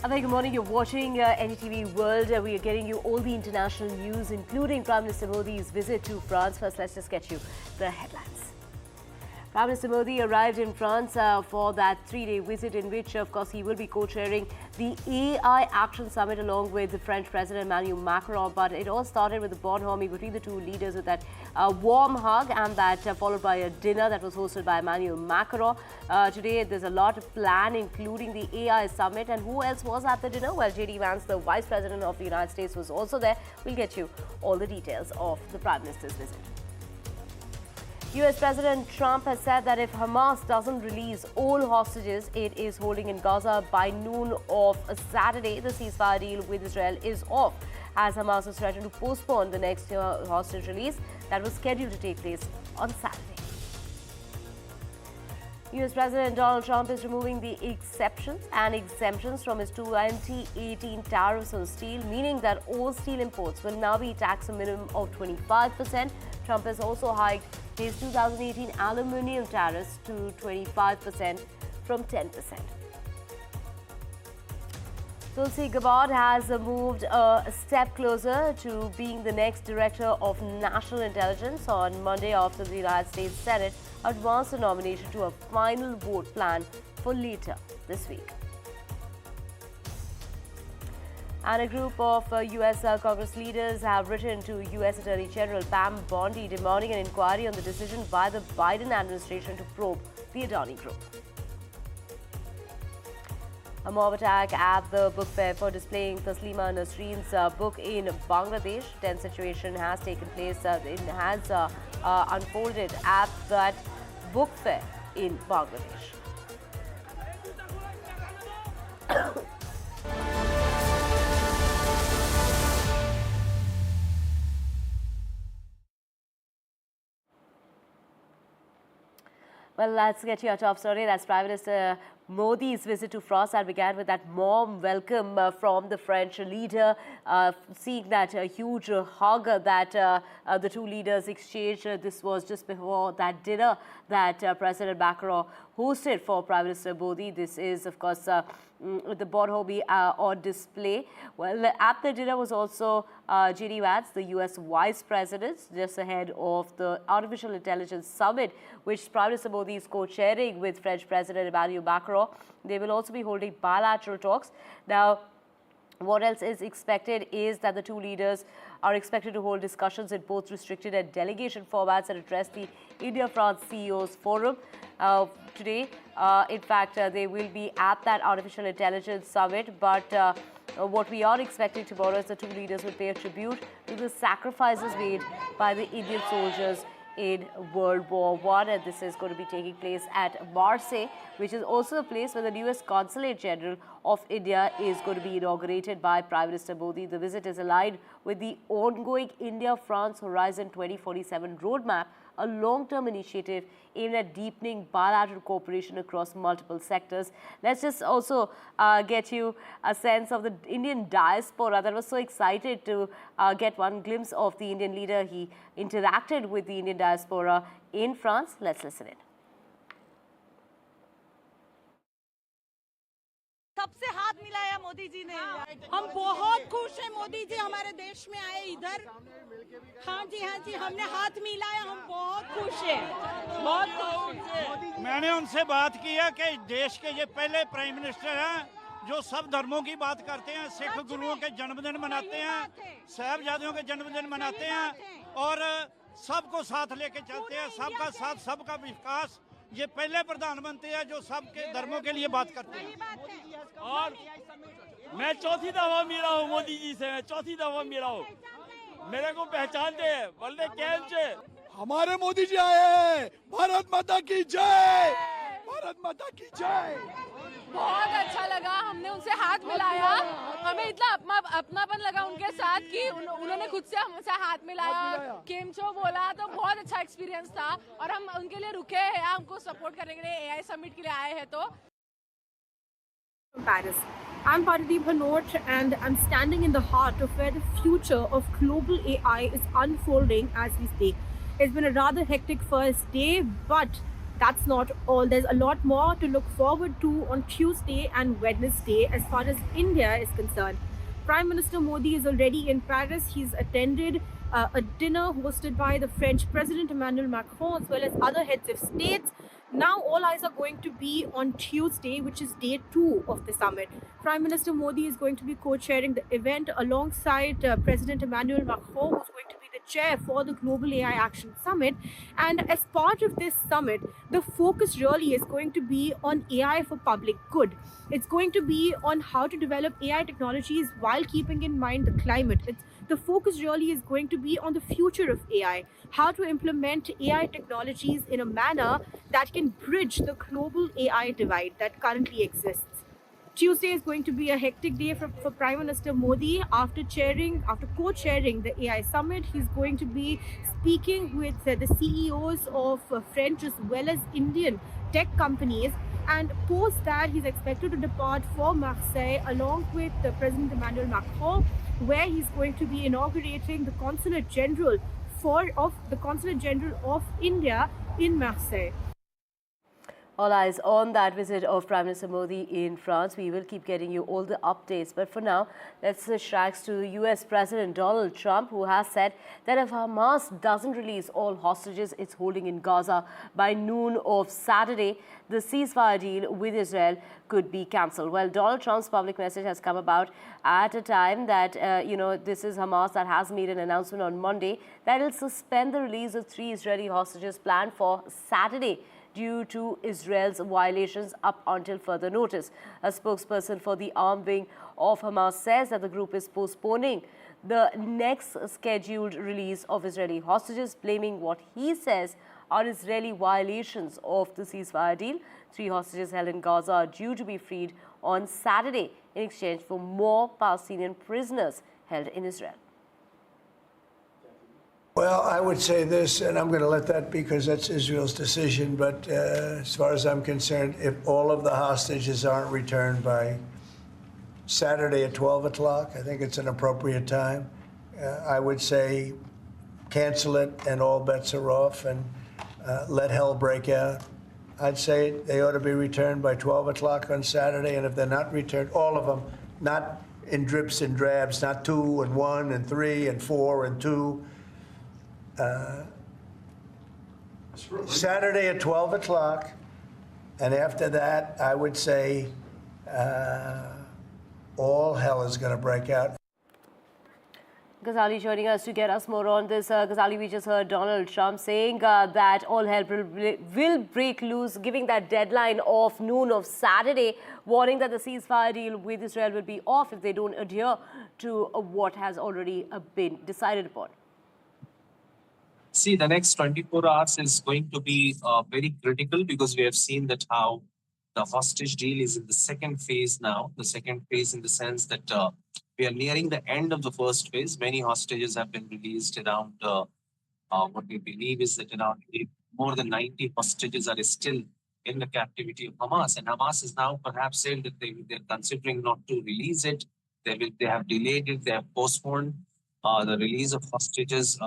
A very good morning. You're watching NDTV World. We are getting you all the international news, including Prime Minister Modi's visit to France. First, let's just get you the headlines. Prime Minister Modi arrived in France for that three-day visit in which, of course, he will be co-chairing the AI Action Summit along with the French President Emmanuel Macron. But it all started with a bonhomie between the two leaders with that warm hug and that followed by a dinner that was hosted by Emmanuel Macron. Today, there's a lot planned, including the AI Summit. And who else was at the dinner? Well, JD Vance, the Vice President of the United States, was also there. We'll get you all the details of the Prime Minister's visit. US President Trump has said that if Hamas doesn't release all hostages it is holding in Gaza by noon of Saturday, the ceasefire deal with Israel is off, as Hamas has threatened to postpone the next hostage release that was scheduled to take place on Saturday. US President Donald Trump is removing the exceptions and exemptions from his 2018 tariffs on steel, meaning that all steel imports will now be taxed a minimum of 25%. Trump has also hiked his 2018 aluminium tariffs to 25% from 10%. Tulsi Gabbard has moved a step closer to being the next Director of National Intelligence on Monday after the United States Senate advanced a nomination to a final vote plan for later this week. And a group of US Congress leaders have written to US Attorney General Pam Bondi demanding an inquiry on the decision by the Biden administration to probe the Adani Group. A mob attack at the book fair for displaying Taslima Nasreen's book in Bangladesh. Tense situation has taken place. It has unfolded at that book fair in Bangladesh. Well, let's get to our top story. That's Prime Minister Modi's visit to France that began with that warm welcome from the French leader, seeing that huge hug that the two leaders exchanged. This was just before that dinner that President Macron hosted for Prime Minister Modi. This is, of course, the bonhomie on display. Well, at the dinner was also JD Vance, the US Vice President, just ahead of the Artificial Intelligence Summit, which Prime Minister Modi is co-chairing with French President Emmanuel Macron. They will also be holding bilateral talks. Now, what else is expected is that the two leaders are expected to hold discussions in both restricted and delegation formats and address the India-France CEOs Forum. Today, in fact, they will be at that Artificial Intelligence Summit, but what we are expecting tomorrow is the two leaders will pay a tribute to the sacrifices made by the Indian soldiers in World War I, and this is going to be taking place at Marseille, which is also a place where the newest Consulate General of India is going to be inaugurated by Prime Minister Modi. The visit is aligned with the ongoing India-France Horizon 2047 roadmap, a long-term initiative aimed at deepening bilateral cooperation across multiple sectors. Let's just also get you a sense of the Indian diaspora that was so excited to get one glimpse of the Indian leader. He interacted with the Indian diaspora in France. Let's listen in. सबसे हाथ मिलाया मोदी जी ने। हम बहुत खुश हैं मोदी जी हमारे देश में आए इधर। हाँ जी हमने हाथ मिलाया, हम बहुत खुश हैं, बहुत खुश। मैंने उनसे बात की है कि देश के ये पहले प्राइम मिनिस्टर हैं जो सब धर्मों की बात करते हैं, सिख गुरुओं के जन्मदिन मनाते हैं, साहिबजादों के जन्मदिन मनाते हैं और सबको साथ लेके चलते हैं, सबका साथ सबका विकास। ये पहले प्रधानमंत्री है जो सबके धर्मों के लिए बात करते हैं। और मैं चौथी दफा मिला हूँ मोदी जी से, मैं चौथी दफा मिला हूँ, मेरे को पहचानते हैं, बोलते कैम से हमारे मोदी जी आए हैं। भारत माता की जय, भारत माता की जय। बहुत अच्छा लगा, हमने उनसे हाथ मिलाया, हमें इतना अपनापन लगा उनके साथ कि उन्होंने खुद से हमसे हाथ मिलाया, केमचो बोला, तो बहुत अच्छा एक्सपीरियंस था और हम उनके लिए रुके हैं, हमको सपोर्ट करने के लिए एआई समिट के लिए आए हैं। तो Paris. I'm Paradeep Hanot and I'm standing in the heart of where the future of global AI is unfolding as we speak. It's been a rather hectic first day, but That's not all. There's a lot more to look forward to on Tuesday and Wednesday as far as India is concerned. Prime Minister Modi is already in Paris. He's attended a dinner hosted by the French President Emmanuel Macron as well as other heads of states. Now all eyes are going to be on Tuesday, which is day 2 of the summit. Prime Minister Modi is going to be co-chairing the event alongside President Emmanuel Macron, who's going to be the chair for the Global AI Action Summit. And as part of this summit, the focus really is going to be on AI for public good. It's going to be on how to develop AI technologies while keeping in mind the climate. The focus really is going to be on the future of AI, how to implement AI technologies in a manner that can bridge the global AI divide that currently exists. Tuesday is going to be a hectic day for Prime Minister Modi. After co-chairing the AI summit, he's going to be speaking with the CEOs of French as well as Indian tech companies. And post that, he's expected to depart for Marseille along with President Emmanuel Macron, where he's going to be inaugurating the Consulate General of India in Marseille. All eyes on that visit of Prime Minister Modi in France. We will keep getting you all the updates. But for now, let's switch tracks to US President Donald Trump, who has said that if Hamas doesn't release all hostages it's holding in Gaza by noon of Saturday, the ceasefire deal with Israel could be cancelled. Well, Donald Trump's public message has come about at a time that, this is Hamas that has made an announcement on Monday that it'll suspend the release of 3 Israeli hostages planned for Saturday due to Israel's violations up until further notice. A spokesperson for the armed wing of Hamas says that the group is postponing the next scheduled release of Israeli hostages, blaming what he says are Israeli violations of the ceasefire deal. 3 hostages held in Gaza are due to be freed on Saturday in exchange for more Palestinian prisoners held in Israel. Well, I would say this, and I'm going to let that because that's Israel's decision, but as far as I'm concerned, if all of the hostages aren't returned by Saturday at 12 o'clock, I think it's an appropriate time. I would say cancel it and all bets are off and let hell break out. I'd say they ought to be returned by 12 o'clock on Saturday, and if they're not returned, all of them, not in drips and drabs, not 2 and 1 and 3 and 4 and 2, Saturday at 12 o'clock, and after that, I would say all hell is going to break out. Ghazali joining us to get us more on this. Ghazali, we just heard Donald Trump saying that all hell will break loose, giving that deadline of noon of Saturday, warning that the ceasefire deal with Israel will be off if they don't adhere to what has already been decided upon. See, the next 24 hours is going to be very critical because we have seen that how the hostage deal is in the second phase now. The second phase in the sense that we are nearing the end of the first phase. Many hostages have been released around what we believe is that around more than 90 hostages are still in the captivity of Hamas. And Hamas is now perhaps said that they're considering not to release it. They have delayed it. They have postponed the release of hostages.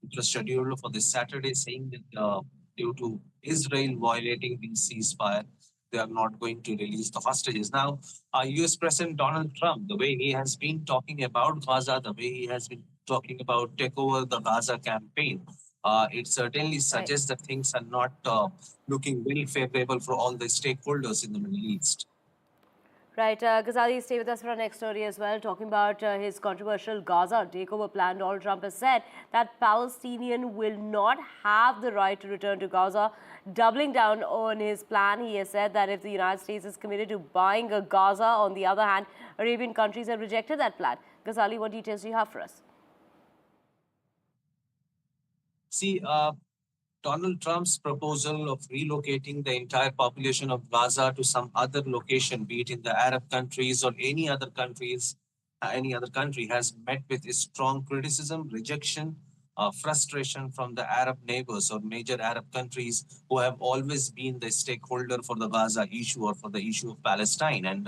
It was scheduled for this Saturday, saying that due to Israel violating the ceasefire, they are not going to release the hostages. Now, US President Donald Trump, the way he has been talking about Gaza, the way he has been talking about take over the Gaza campaign, it certainly suggests that things are not looking very favorable for all the stakeholders in the Middle East. Right, Ghazali, stay with us for our next story as well. Talking about his controversial Gaza takeover plan, Donald Trump has said that Palestinians will not have the right to return to Gaza. Doubling down on his plan, he has said that if the United States is committed to buying Gaza, on the other hand, Arabian countries have rejected that plan. Ghazali, what details do you have for us? See, Donald Trump's proposal of relocating the entire population of Gaza to some other location, be it in the Arab countries or any other countries, any other country, has met with a strong criticism, rejection, frustration from the Arab neighbors or major Arab countries who have always been the stakeholder for the Gaza issue or for the issue of Palestine. And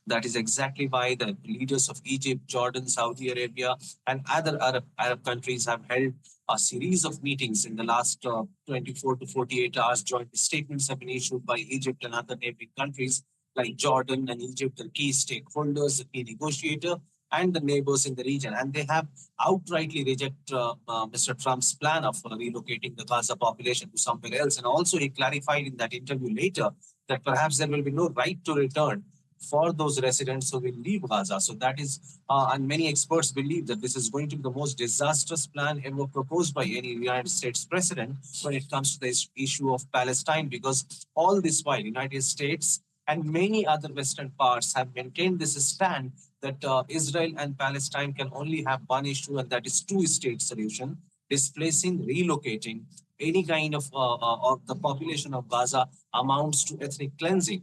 that is exactly why the leaders of Egypt, Jordan, Saudi Arabia, and other Arab countries have held a series of meetings in the last 24 to 48 hours. Joint statements have been issued by Egypt and other neighboring countries like Jordan and Egypt, the key stakeholders, the key negotiator, and the neighbors in the region. And they have outrightly rejected Mr. Trump's plan of relocating the Gaza population to somewhere else. And also he clarified in that interview later that perhaps there will be no right to return for those residents who will leave Gaza. So that is, and many experts believe that this is going to be the most disastrous plan ever proposed by any United States president when it comes to the issue of Palestine, because all this while, United States and many other Western powers have maintained this stand that Israel and Palestine can only have one issue, and that is two-state solution. Displacing, relocating any kind of the population of Gaza amounts to ethnic cleansing,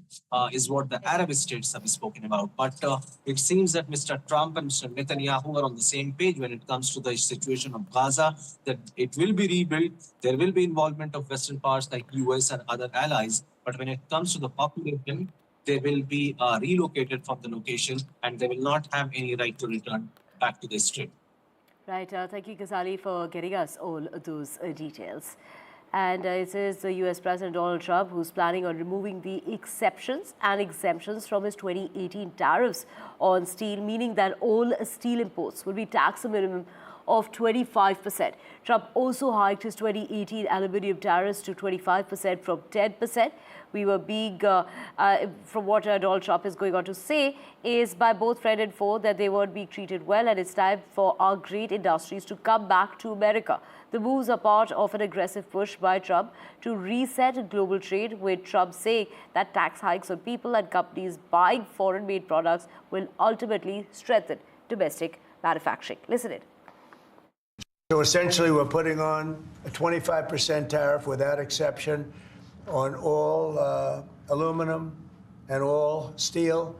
is what the Arab states have spoken about. But it seems that Mr. Trump and Mr. Netanyahu are on the same page when it comes to the situation of Gaza, that it will be rebuilt. There will be involvement of Western powers like US and other allies. But when it comes to the population, they will be relocated from the location and they will not have any right to return back to the Strip. Right. Thank you, Ghazali, for getting us all those details. And it is the US President Donald Trump who's planning on removing the exceptions and exemptions from his 2018 tariffs on steel, meaning that all steel imports will be taxed a minimum of 25%. Trump also hiked his 2018 aluminium tariffs to 25% from 10%. We were big, from what Donald Trump is going on to say, is by both friend and foe that they weren't being treated well, and it's time for our great industries to come back to America. The moves are part of an aggressive push by Trump to reset global trade, with Trump saying that tax hikes on people and companies buying foreign-made products will ultimately strengthen domestic manufacturing. Listen in. So essentially, we're putting on a 25% tariff without exception on all aluminum and all steel.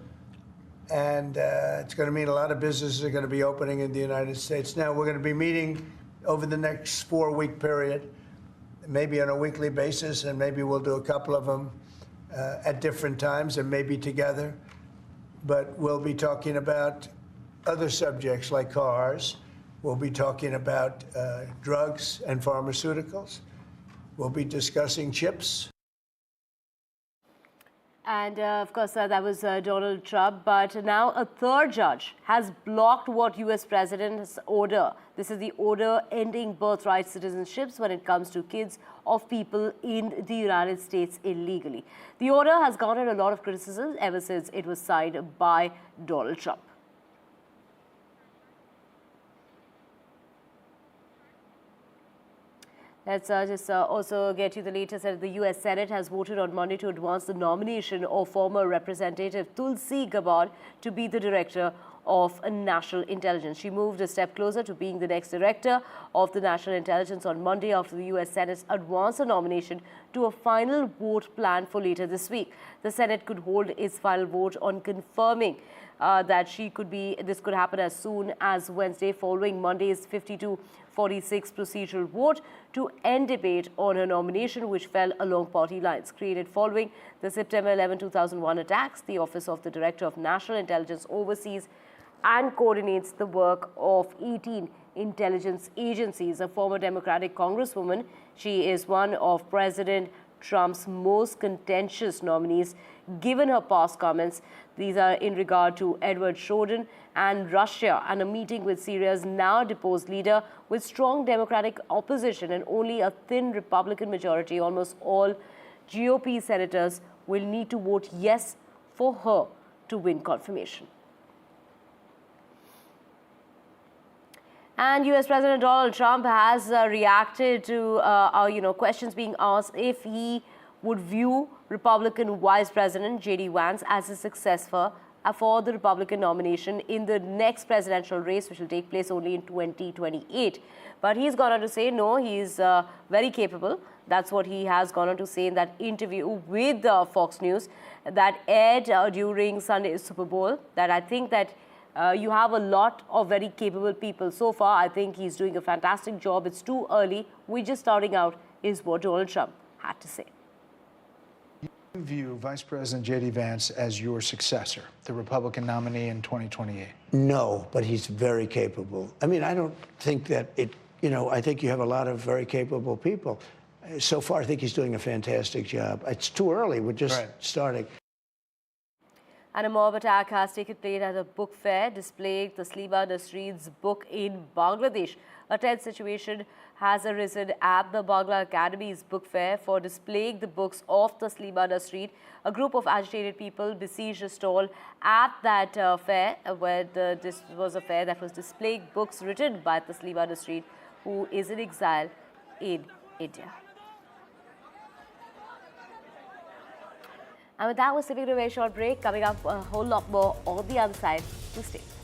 And it's going to mean a lot of businesses are going to be opening in the United States. Now, we're going to be meeting over the next 4-week period, maybe on a weekly basis, and maybe we'll do a couple of them at different times and maybe together. But we'll be talking about other subjects like cars. We'll be talking about drugs and pharmaceuticals. We'll be discussing chips. And of course, that was Donald Trump. But now a third judge has blocked what US President's order. This is the order ending birthright citizenships when it comes to kids of people in the United States illegally. The order has garnered a lot of criticism ever since it was signed by Donald Trump. Let's just also get you the latest that the US Senate has voted on Monday to advance the nomination of former Representative Tulsi Gabbard to be the Director of National Intelligence. She moved a step closer to being the next Director of the National Intelligence on Monday after the US Senate advanced a nomination to a final vote planned for later this week. The Senate could hold its final vote on confirming that this could happen as soon as Wednesday, following Monday's 52-46 procedural vote to end debate on her nomination, which fell along party lines. Created following the September 11, 2001 attacks, the Office of the Director of National Intelligence oversees and coordinates the work of 18 intelligence agencies. A former Democratic Congresswoman, she is one of President Trump's most contentious nominees, given her past comments. These are in regard to Edward Snowden and Russia, and a meeting with Syria's now deposed leader. With strong Democratic opposition and only a thin Republican majority, almost all GOP senators will need to vote yes for her to win confirmation. And US President Donald Trump has reacted to questions being asked if he would view Republican Vice President JD Vance as a successor for the Republican nomination in the next presidential race, which will take place only in 2028. But he's gone on to say, no, he's very capable. That's what he has gone on to say in that interview with Fox News that aired during Sunday's Super Bowl, that I think that you have a lot of very capable people. So far, I think he's doing a fantastic job. It's too early. We're just starting out, is what Donald Trump had to say. You view Vice President JD Vance as your successor, the Republican nominee in 2028? No, but he's very capable. I mean, I don't think that I think you have a lot of very capable people. So far, I think he's doing a fantastic job. It's too early. We're just starting. And a mob attack has taken place at a book fair displaying Taslima Nasreen's book in Bangladesh. A tense situation has arisen at the Bangla Academy's book fair for displaying the books of Taslima Nasreen. A group of agitated people besieged a stall at that fair, where this was a fair that was displaying books written by Taslima Nasreen, who is in exile in India. And with that, we're slipping to a very short break. Coming up, a whole lot more on the other side. To stay with us.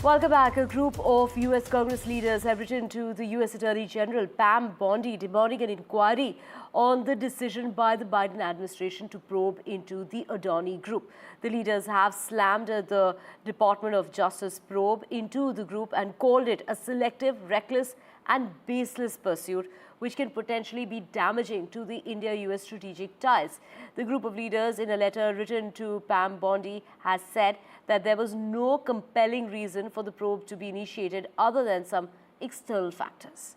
Welcome back. A group of U.S. Congress leaders have written to the U.S. Attorney General Pam Bondi demanding an inquiry on the decision by the Biden administration to probe into the Adani Group. The leaders have slammed the Department of Justice probe into the group and called it a selective, reckless and baseless pursuit, which can potentially be damaging to the India-US strategic ties. The group of leaders, in a letter written to Pam Bondi, has said that there was no compelling reason for the probe to be initiated other than some external factors.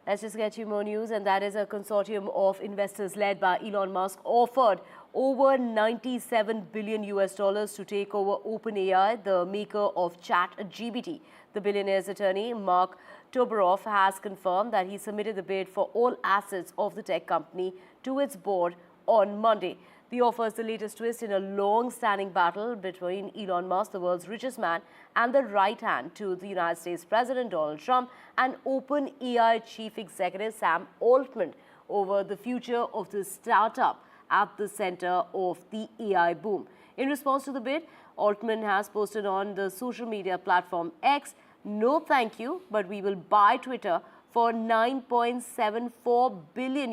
Let's just get you more news, and that is a consortium of investors led by Elon Musk offered over $97 billion to take over OpenAI, the maker of ChatGPT. The billionaire's attorney, Mark Toberoff, has confirmed that he submitted the bid for all assets of the tech company to its board on Monday. The offer is the latest twist in a long-standing battle between Elon Musk, the world's richest man, and the right hand to the United States President Donald Trump and OpenAI chief executive Sam Altman over the future of the startup at the center of the AI boom. In response to the bid, Altman has posted on the social media platform X, "No thank you, but we will buy Twitter for $9.74 billion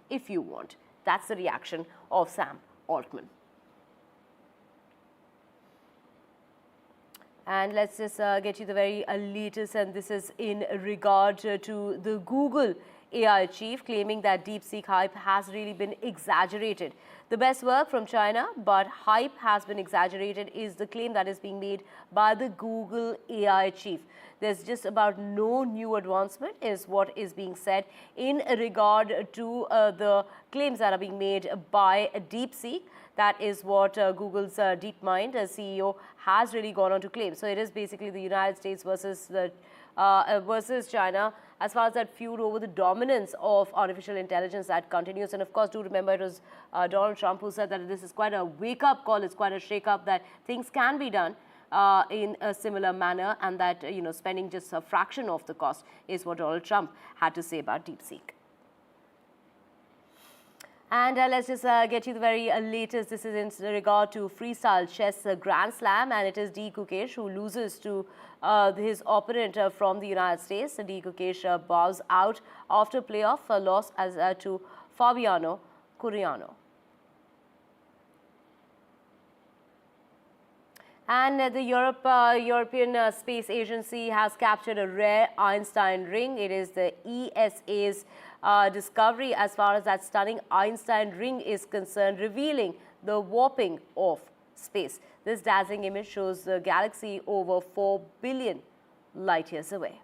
if you want." That's the reaction of Sam Altman. And let's just get you the very latest, and this is in regard to the Google AI chief claiming that DeepSeek hype has really been exaggerated. The best work from China, but hype has been exaggerated, is the claim that is being made by the Google AI chief. There's just about no new advancement is what is being said in regard to the claims that are being made by DeepSeek. That is what Google's DeepMind CEO has really gone on to claim. So it is basically the United States versus China as far as that feud over the dominance of artificial intelligence that continues. And of course, do remember it was Donald Trump who said that this is quite a wake-up call, it's quite a shake-up, that things can be done in a similar manner, and that spending just a fraction of the cost is what Donald Trump had to say about DeepSeek. And let's just get you the very latest. This is in regard to freestyle chess Grand Slam, and it is D. Kukesh who loses to his opponent from the United States. D. Kukesh bows out after playoff loss to Fabiano Coriano. And the European Space Agency has captured a rare Einstein ring. It is the ESA's discovery as far as that stunning Einstein ring is concerned, revealing the warping of space. This dazzling image shows the galaxy over 4 billion light years away.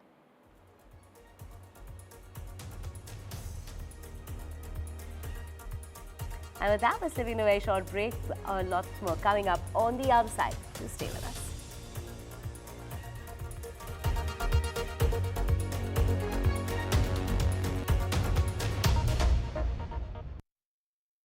And with that, we're slipping a very short break. Lots more coming up on the other side. So stay with us.